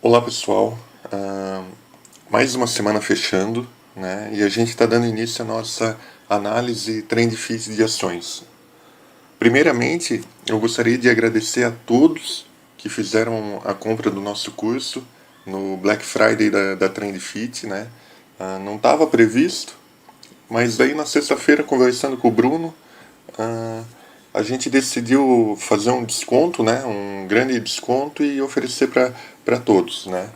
Olá pessoal, mais uma semana fechando, né? E a gente está dando início à nossa análise Trend Feed de ações. Primeiramente, eu gostaria de agradecer a todos que fizeram a compra do nosso curso no Black Friday da Trend Feed, né? Não estava previsto, mas daí na sexta-feira, conversando com o Bruno, a gente decidiu fazer um desconto, né? Um grande desconto e oferecer para todos, né?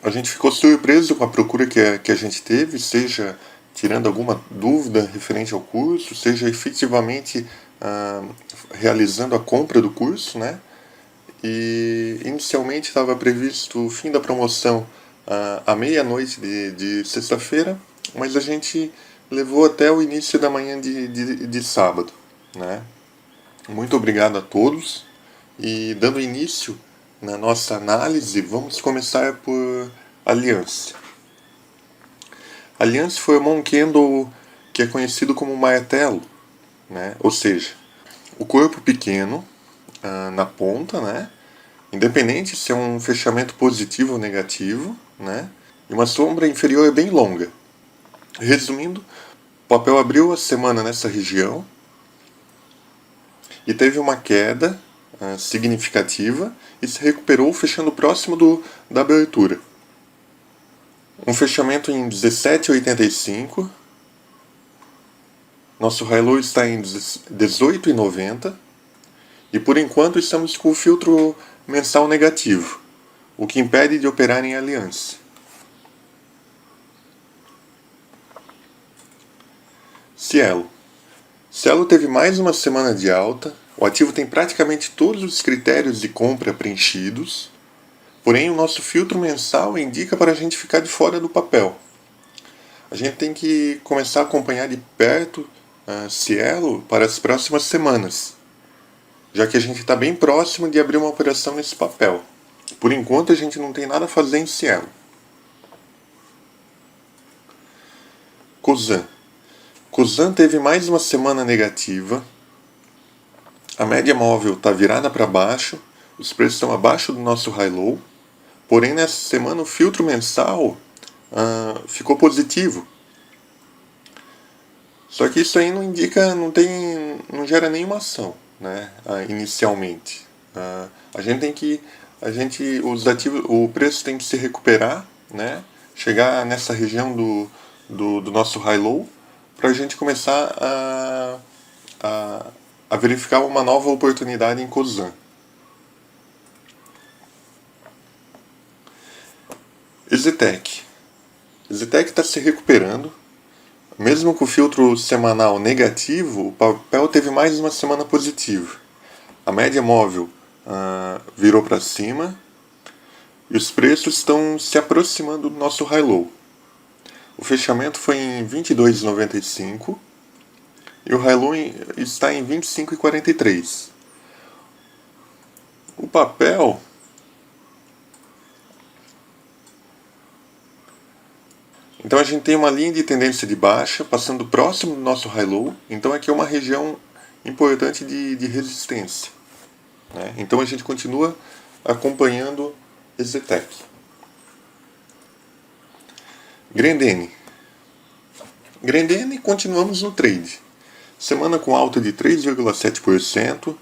A gente ficou surpreso com a procura que a gente teve, seja tirando alguma dúvida referente ao curso, seja efetivamente realizando a compra do curso, né? E inicialmente estava previsto o fim da promoção à meia-noite de sexta-feira, mas a gente levou até o início da manhã de sábado, né? Muito obrigado a todos e dando início na nossa análise, vamos começar por Allianz. Allianz formou um candle que é conhecido como martelo, né? Ou seja, o corpo pequeno na ponta, né? Independente se é um fechamento positivo ou negativo, né? E uma sombra inferior bem longa. Resumindo, o papel abriu a semana nessa região e teve uma queda significativa e se recuperou fechando próximo da abertura. Um fechamento em 17,85. Nosso high low está em 18,90. E por enquanto estamos com o filtro mensal negativo, o que impede de operar em aliança. Cielo. Cielo teve mais uma semana de alta. O ativo tem praticamente todos os critérios de compra preenchidos. Porém, o nosso filtro mensal indica para a gente ficar de fora do papel. A gente tem que começar a acompanhar de perto Cielo para as próximas semanas, já que a gente está bem próximo de abrir uma operação nesse papel. Por enquanto, a gente não tem nada a fazer em Cielo. Cosan. Cosan teve mais uma semana negativa. A média móvel está virada para baixo. Os preços estão abaixo do nosso high-low. Porém, nessa semana, o filtro mensal ficou positivo. Só que isso aí não indica, não gera nenhuma ação, né? Inicialmente. Os ativos, o preço tem que se recuperar, né? Chegar nessa região do nosso high-low para a gente começar a verificar uma nova oportunidade em Cosan. Exetec. Exetec está se recuperando. Mesmo com o filtro semanal negativo, o papel teve mais uma semana positiva. A média móvel virou para cima e os preços estão se aproximando do nosso high-low. O fechamento foi em 22,95 e o high-low está em 25,43. O papel então a gente tem uma linha de tendência de baixa passando próximo do nosso high-low, então aqui é uma região importante de resistência, né? Então a gente continua acompanhando Exetec. Grendene. Grendene, continuamos no trade. Semana com alta de 3,7%,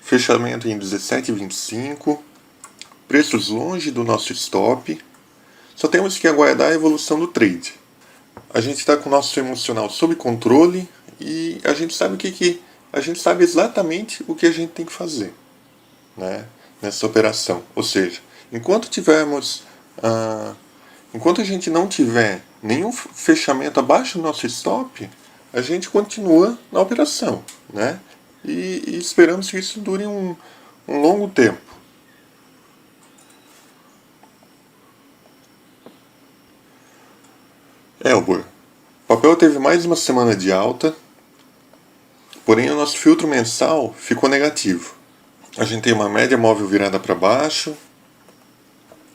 fechamento em 17,25, preços longe do nosso stop. Só temos que aguardar a evolução do trade. A gente está com o nosso emocional sob controle e a gente sabe a gente sabe exatamente o que a gente tem que fazer, né, nessa operação. Ou seja, enquanto a gente não tiver nenhum fechamento abaixo do nosso stop, a gente continua na operação, né? E esperamos que isso dure um longo tempo. Elbor. O papel teve mais uma semana de alta, porém o nosso filtro mensal ficou negativo. A gente tem uma média móvel virada para baixo,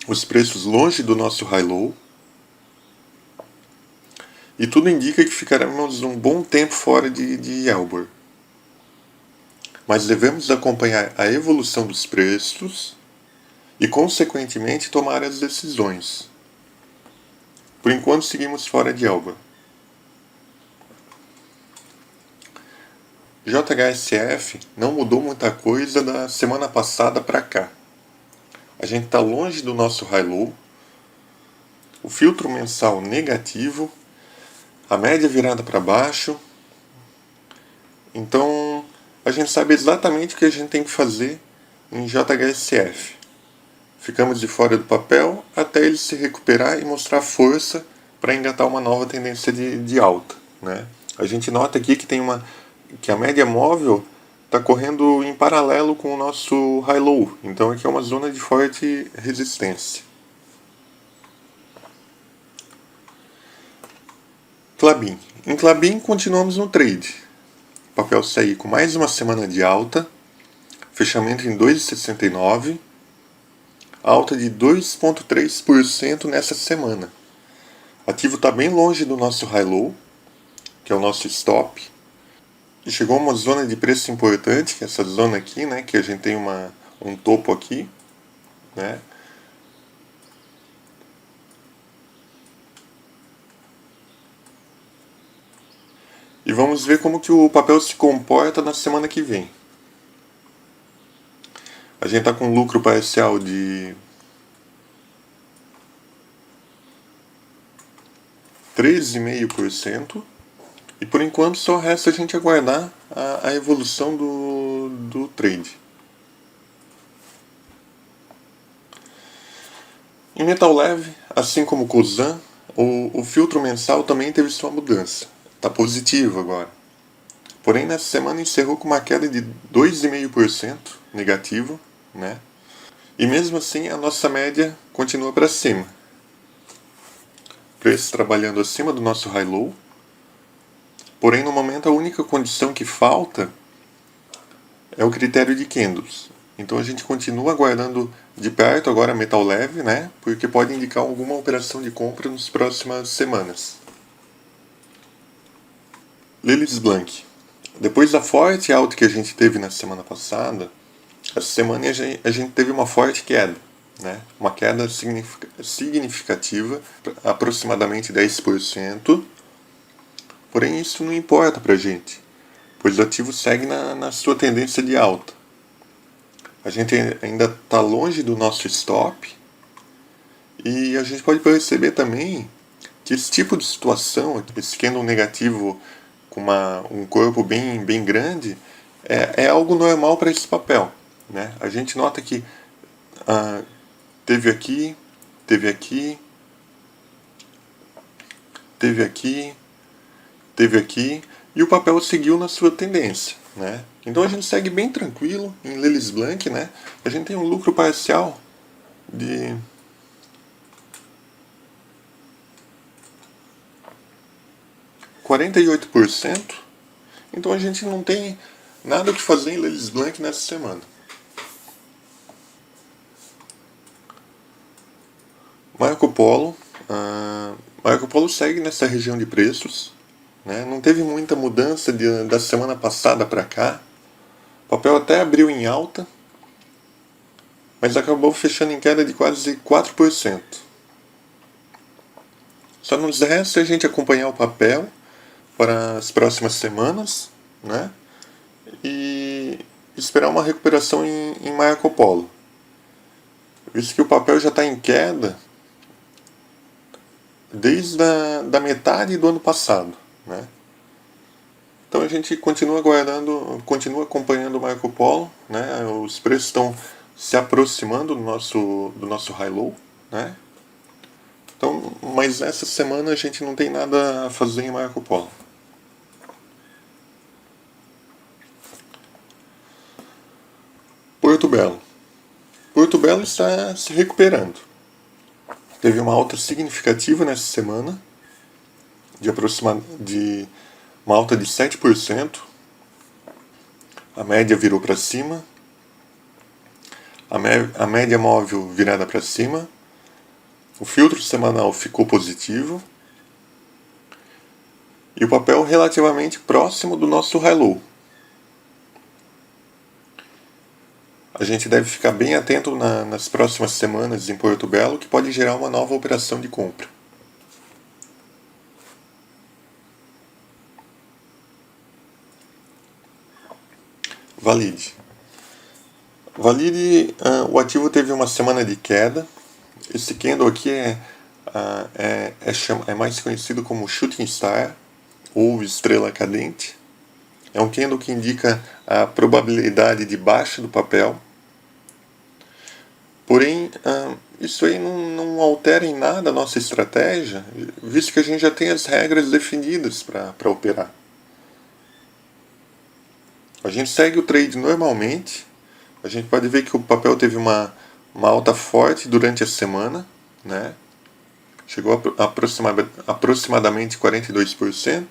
os preços longe do nosso high-low, e tudo indica que ficaremos um bom tempo fora de Elbor. Mas devemos acompanhar a evolução dos preços e, consequentemente, tomar as decisões. Por enquanto, seguimos fora de algo. JHSF não mudou muita coisa da semana passada para cá. A gente está longe do nosso high-low, o filtro mensal negativo, a média virada para baixo. Então, a gente sabe exatamente o que a gente tem que fazer em JHSF. Ficamos de fora do papel até ele se recuperar e mostrar força para engatar uma nova tendência de alta, né? A gente nota aqui que a média móvel está correndo em paralelo com o nosso high-low, então aqui é uma zona de forte resistência. Klabin. Em Klabin continuamos no trade. O papel segue com mais uma semana de alta, fechamento em 2,69, alta de 2,3% nessa semana. O ativo está bem longe do nosso high-low, que é o nosso stop, e chegou a uma zona de preço importante, que é essa zona aqui, né, que a gente tem um topo aqui, né. E vamos ver como que o papel se comporta na semana que vem. A gente está com lucro parcial de 13,5%. E por enquanto só resta a gente aguardar a evolução do trade. Em metal leve, assim como o Cosan, o filtro mensal também teve sua mudança. Está positivo agora. Porém, nessa semana encerrou com uma queda de 2,5% negativo, né? E mesmo assim a nossa média continua para cima. Preço trabalhando acima do nosso high-low. Porém, no momento, a única condição que falta é o critério de candles. Então a gente continua aguardando de perto agora metal leve, né? Porque pode indicar alguma operação de compra nas próximas semanas. Lillis Blank. Depois da forte alta que a gente teve na semana passada, essa semana a gente teve uma forte queda, né? Uma queda significativa, aproximadamente 10%. Porém, isso não importa para a gente, pois o ativo segue na sua tendência de alta. A gente ainda está longe do nosso stop e a gente pode perceber também que esse tipo de situação, esse candle negativo com um corpo bem grande, é algo normal para esse papel, né? A gente nota que teve aqui, teve aqui, teve aqui, teve aqui, e o papel seguiu na sua tendência, né? Então a gente segue bem tranquilo em Lillis Blank, né? A gente tem um lucro parcial de 48%. Então a gente não tem nada o que fazer em Lillis Blank nessa semana. Marco Polo. Marco Polo segue nessa região de preços, né? Não teve muita mudança da semana passada para cá. O papel até abriu em alta, mas acabou fechando em queda de quase 4%. Só nos resta a gente acompanhar o papel para as próximas semanas, né? E esperar uma recuperação em Marco Polo. Visto que o papel já está em queda desde da metade do ano passado, né? Então a gente continua aguardando, continua acompanhando o Marco Polo, né? Os preços estão se aproximando do nosso high-low, né? Então, mas essa semana a gente não tem nada a fazer em Marco Polo. Porto Belo. Porto Belo está se recuperando. Teve uma alta significativa nessa semana, de uma alta de 7%. A média virou para cima. A média móvel virada para cima. O filtro semanal ficou positivo. E o papel relativamente próximo do nosso high-low. a gente deve ficar bem atento nas próximas semanas em Porto Belo, que pode gerar uma nova operação de compra. Valide. Valide, o ativo teve uma semana de queda. Esse candle aqui é mais conhecido como Shooting Star ou Estrela Cadente. É um candle que indica a probabilidade de baixa do papel. Porém, isso aí não altera em nada a nossa estratégia, visto que a gente já tem as regras definidas para operar. A gente segue o trade normalmente. A gente pode ver que o papel teve uma alta forte durante a semana, né? Chegou a aproximadamente 42%.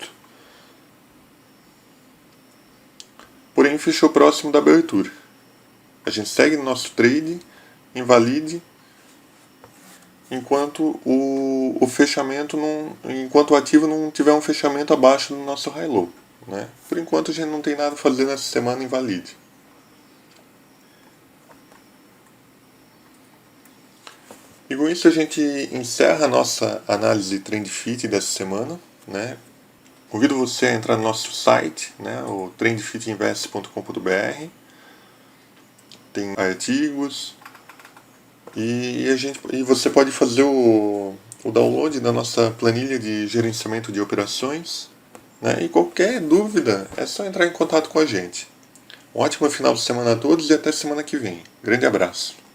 Porém, fechou próximo da abertura. A gente segue no nosso trade, invalide, enquanto o fechamento enquanto o ativo não tiver um fechamento abaixo do nosso high low, né? Por enquanto a gente não tem nada a fazer nessa semana, invalide. E com isso a gente encerra a nossa análise Trend Fit dessa semana, né? Convido você a entrar no nosso site, né, o trendfitinvest.com.br. Tem artigos e você pode fazer o download da nossa planilha de gerenciamento de operações, né? E qualquer dúvida é só entrar em contato com a gente. Um ótimo final de semana a todos e até semana que vem. Grande abraço.